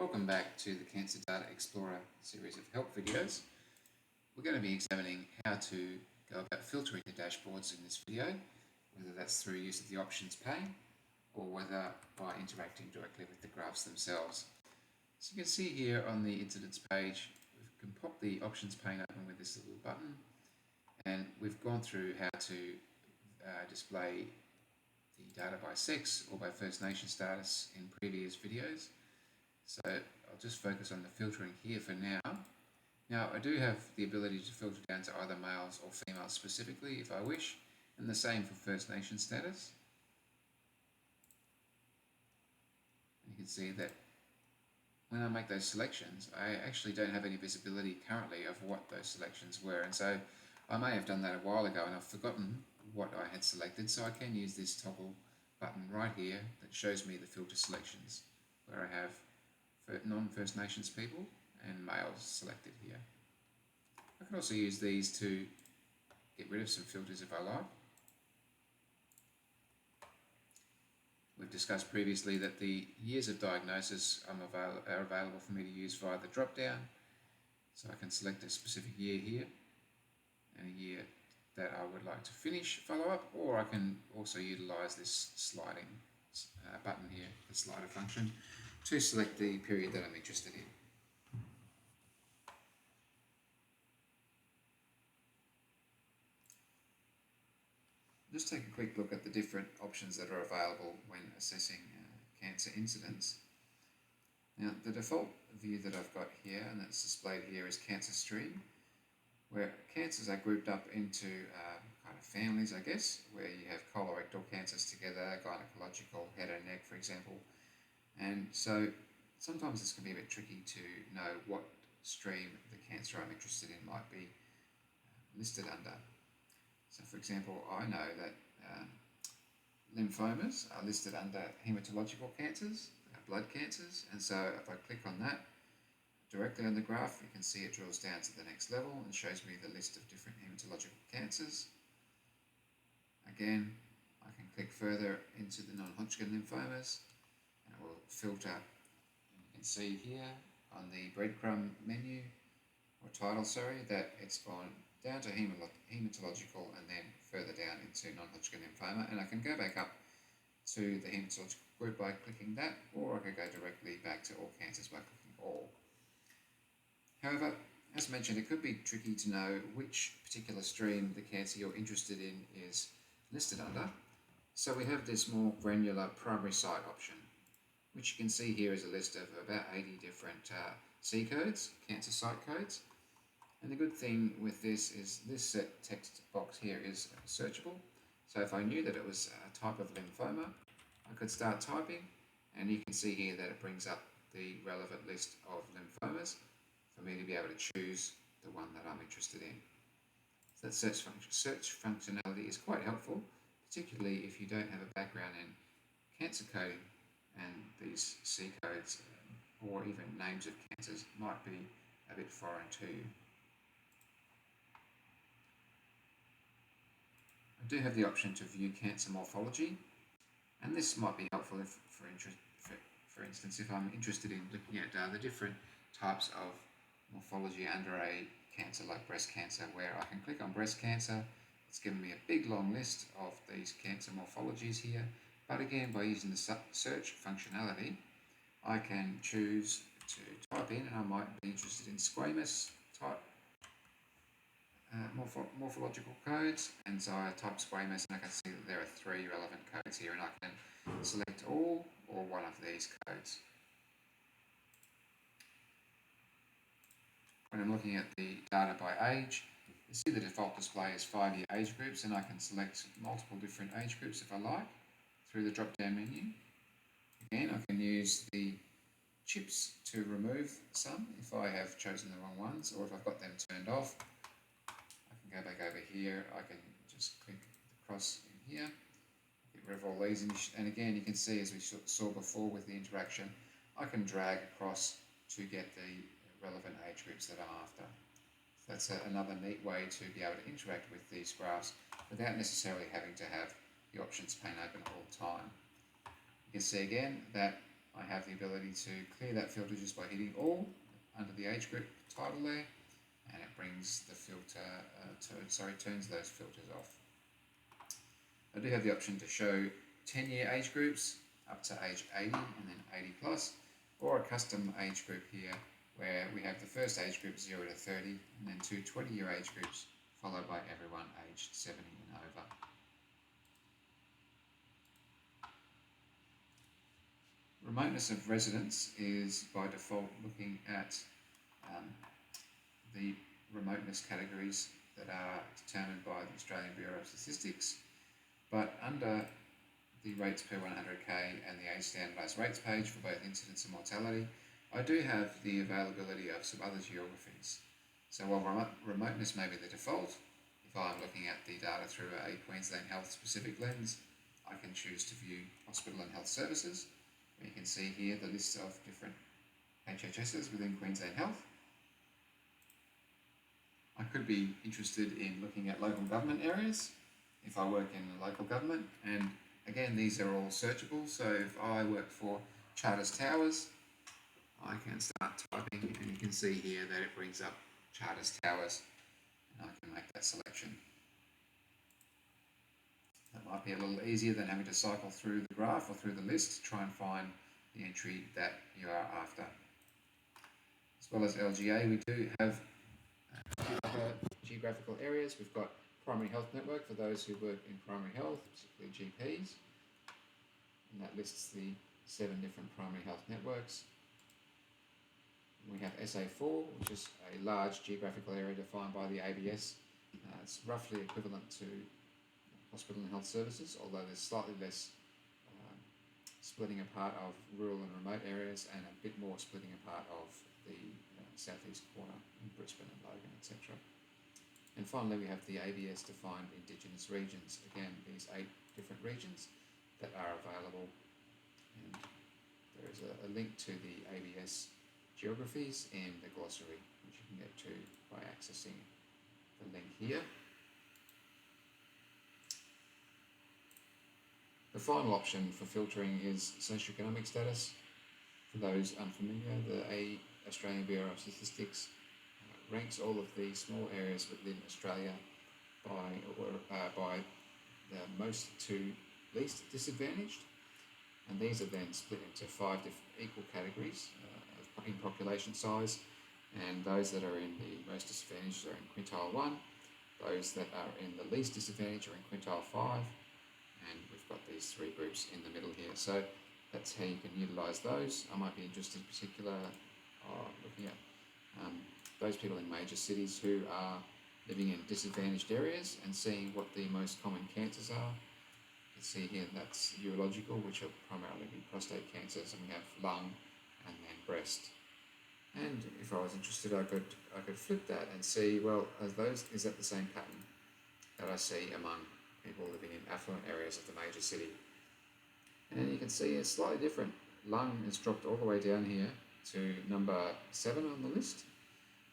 Welcome back to the Cancer Data Explorer series of help videos. We're going to be examining how to go about filtering the dashboards in this video, whether that's through use of the options pane or whether by interacting directly with the graphs themselves. So you can see here on the incidents page, we can pop the options pane open with this little button, and we've gone through how to display the data by sex or by First Nation status in previous videos. So I'll just focus on the filtering here for now. Now I do have the ability to filter down to either males or females specifically if I wish, and the same for First Nation status. And you can see that when I make those selections, I actually don't have any visibility currently of what those selections were, and so I may have done that a while ago and I've forgotten what I had selected, so I can use this toggle button right here that shows me the filter selections where I have for non-First Nations people and males selected here. I can also use these to get rid of some filters if I like. We've discussed previously that the years of diagnosis are available for me to use via the drop down, so I can select a specific year here and a year that I would like to finish follow-up, or I can also utilize this sliding button here, the slider function, to select the period that I'm interested in. Just take a quick look at the different options that are available when assessing cancer incidence. Now, the default view that I've got here, and that's displayed here, is cancer stream, where cancers are grouped up into kind of families, I guess, where you have colorectal cancers together, gynecological, head and neck, for example. And so sometimes this can be a bit tricky to know what stream the cancer I'm interested in might be listed under. So for example, I know that lymphomas are listed under hematological cancers, blood cancers, and so if I click on that directly on the graph, you can see it drills down to the next level and shows me the list of different hematological cancers. Again, I can click further into the non-Hodgkin lymphomas and it will filter. You can see here on the breadcrumb menu, or title, sorry, that it's gone down to hematological and then further down into non-Hodgkin lymphoma, and I can go back up to the hematological group by clicking that, or I could go directly back to all cancers by clicking all. However, as mentioned, it could be tricky to know which particular stream the cancer you're interested in is listed under, so we have this more granular primary site option, which you can see here is a list of about 80 different C codes, cancer site codes. And the good thing with this is this set text box here is searchable. So if I knew that it was a type of lymphoma, I could start typing, and you can see here that it brings up the relevant list of lymphomas for me to be able to choose the one that I'm interested in. So that search functionality is quite helpful, particularly if you don't have a background in cancer coding, and these C codes or even names of cancers might be a bit foreign to you. I do have the option to view cancer morphology, and this might be helpful if, for instance, if I'm interested in looking at the different types of morphology under a cancer like breast cancer, where I can click on breast cancer. It's given me a big long list of these cancer morphologies here, but again, by using the search functionality, I can choose to type in, and I might be interested in squamous type morphological codes, and so I type squamous and I can see that there are 3 relevant codes here, and I can select all or one of these codes. When I'm looking at the data by age, you see the default display is 5-year age groups, and I can select multiple different age groups if I like through the drop down menu. Again, I can use the chips to remove some if I have chosen the wrong ones, or if I've got them turned off. I can go back over here, I can just click the cross in here, get rid of all these, and again you can see, as we saw before with the interaction, I can drag across to get the relevant age groups that I'm after. So that's another neat way to be able to interact with these graphs without necessarily having to have the options pane open all the time. You can see again that I have the ability to clear that filter just by hitting all under the age group title there, and it brings the filter, turns those filters off. I do have the option to show 10-year age groups up to age 80 and then 80 plus, or a custom age group here where we have the first age group 0 to 30 and then two 20-year age groups followed by everyone aged 70 and over. Remoteness of residence is by default looking at the remoteness categories that are determined by the Australian Bureau of Statistics, but under the rates per 100k and the age standardised rates page for both incidence and mortality, I do have the availability of some other geographies. So while remoteness may be the default, if I'm looking at the data through a Queensland Health specific lens, I can choose to view hospital and health services. You can see here the list of different HHSs within Queensland Health. I could be interested in looking at local government areas if I work in the local government, and again these are all searchable, so if I work for Charters Towers, I can start typing and you can see here that it brings up Charters Towers and I can make that selection. That might be a little easier than having to cycle through the graph or through the list to try and find the entry that you are after. As well as LGA, we do have a few other geographical areas. We've got primary health network for those who work in primary health, particularly GPs, and that lists the 7 different primary health networks. We have SA4, which is a large geographical area defined by the ABS. It's roughly equivalent to hospital and health services, although there's slightly less splitting apart of rural and remote areas and a bit more splitting apart of the southeast corner in Brisbane and Logan, etc. And finally we have the ABS defined Indigenous regions. Again, these 8 different regions that are available, and there is a link to the ABS geographies in the glossary, which you can get to by accessing the link here. The final option for filtering is socioeconomic status. For those unfamiliar, the Australian Bureau of Statistics ranks all of the small areas within Australia by the most to least disadvantaged, and these are then split into 5 equal categories in population size, and those that are in the most disadvantaged are in quintile 1, those that are in the least disadvantaged are in quintile 5, and we've got these 3 groups in the middle here. So that's how you can utilise those. I might be interested in particular looking at those people in major cities who are living in disadvantaged areas and seeing what the most common cancers are. You can see here that's urological, which will primarily be prostate cancers, and we have lung and then breast. And if I was interested, I could flip that and see, well, is that the same pattern that I see among people living in affluent areas of the major city? And you can see it's slightly different. Lung is dropped all the way down here to number 7 on the list.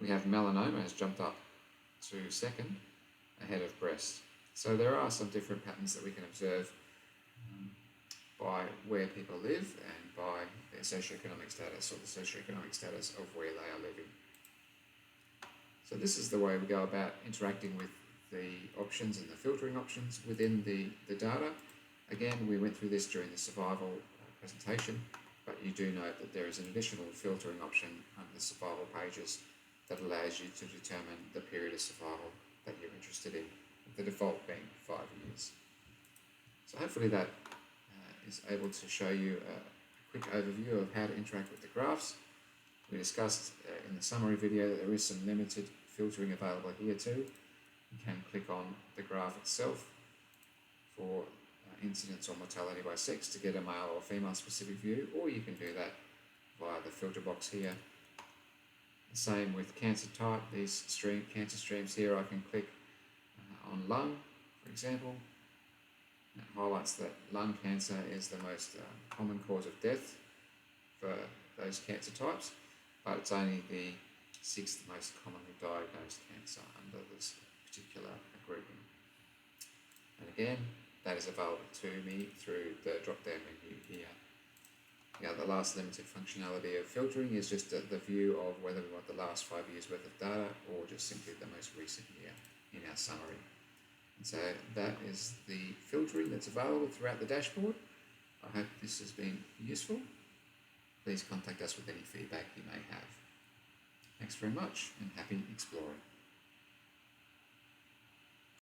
We have melanoma has jumped up to 2nd ahead of breast. So there are some different patterns that we can observe by where people live and by their socioeconomic status, or the socioeconomic status of where they are living. So this is the way we go about interacting with the options and the filtering options within the data. Again, we went through this during the survival presentation, but you do note that there is an additional filtering option under the survival pages that allows you to determine the period of survival that you're interested in, the default being 5 years. So hopefully that is able to show you a quick overview of how to interact with the graphs. We discussed in the summary video that there is some limited filtering available here too. You can click on the graph itself for incidence or mortality by sex to get a male or female specific view, or you can do that via the filter box here. The same with cancer type. These cancer streams here, I can click on lung, for example. It highlights that lung cancer is the most common cause of death for those cancer types, but it's only the 6th most commonly diagnosed cancer under this particular grouping. And again, that is available to me through the drop-down menu here. The last limited functionality of filtering is just the view of whether we want the last 5 years worth of data or just simply the most recent year in our summary. And so that is the filtering that's available throughout the dashboard. I hope this has been useful. Please contact us with any feedback you may have. Thanks very much and happy exploring.